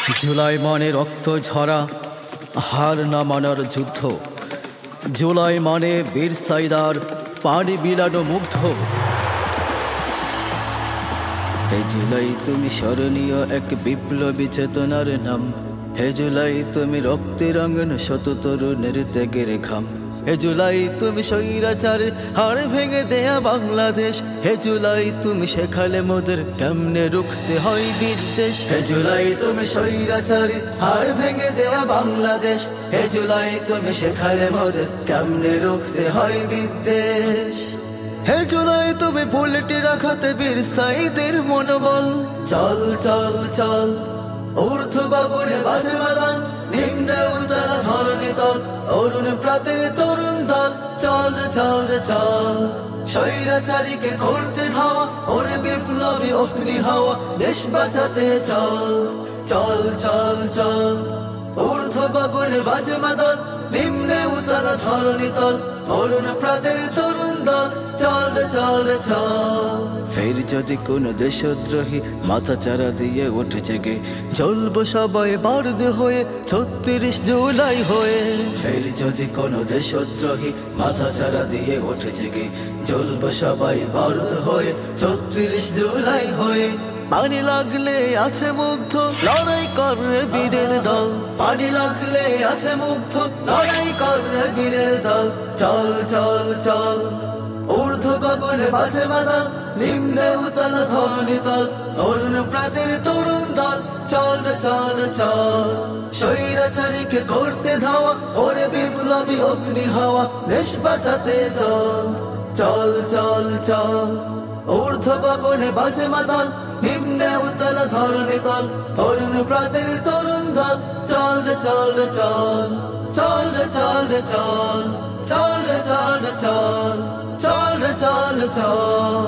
জুলাই মানে রক্ত ঝরা হার না মানার যুদ্ধ। জুলাই মানে বীর সাইদার পানি বিলানো মুগ্ধ। হে জুলাই তুমি স্মরণীয় এক বিপ্লবী চেতনার নাম। হে জুলাই তুমি রক্তে রাঙানো শত তরুণের ত্যাগের ঘাম। হে জুলাই তুমি স্বৈরাচার হাড় ভেঙে দেয়া বাংলাদেশ। হে জুলাই তুমি শেখালে মোদের কেমনে রুখতে হয় বিদ্বেষ। হে জুলাই তুমি স্বৈরাচার হাড় ভেঙে দেয়া বাংলাদেশ। হে জুলাই তুমি শেখালে মোদের কেমনে রুখতে হয় বিদ্বেষ। হে জুলাই তুমি বুলেটে রাখাতে বীর সাইদের মনোবল। চল চল চল ঊর্ধ্ব গগনে বাজে বাদান, নিম্নে উতলা ধরণী তল, অরুণ প্রাতের তরুণ দল। চল চল চল স্বৈরাচারীকে করতে ধাওয়া, ওরে বিপ্লবী অগ্নি হাওয়া, দেশ বাঁচাতে চল। চল চল চল ঊর্ধ্ব গগনে বাজে বাদল, নিম্নে উতলা ধরণী তল, অরুণ প্রাতের তরুণ দল। চল চল চল ফের যদি কোন দেশদ্রোহী মাথা চারা দিয়ে ওঠে জেগে, চলবো সবাই বারদ হয়ে ৩৬ জুলাই হয়ে। ফের যদি কোন দেশদ্রোহী মাথা চারা দিয়ে ওঠে জেগে, চলবো সবাই বারদ হয়ে ৩৬ জুলাই হয়ে। পানি লাগলে আছে মুগ্ধ লড়াই করে বীরের দল। পানি লাগলে আছে মুগ্ধ লড়াই করে বীরের দল। চল চল চল ঊর্ধ্ব গগনে বাজে বাদল, নিম্নে উতলা ধরণী তল, অরুণ প্রাতের তরুণ দল। চল চল চল স্বৈরাচারীকে করতে ধাওয়া, ওরে বিপ্লবী অগ্নি হাওয়া, দেশ বাঁচাতে চল। চল চল চল ঊর্ধ্ব গগনে বাজে বাদল, নিম্নে উতলা ধরণী তল, অরুণ প্রাতের তরুণ দল। চল চল চল চল চল চল চল চল চল চল চল চল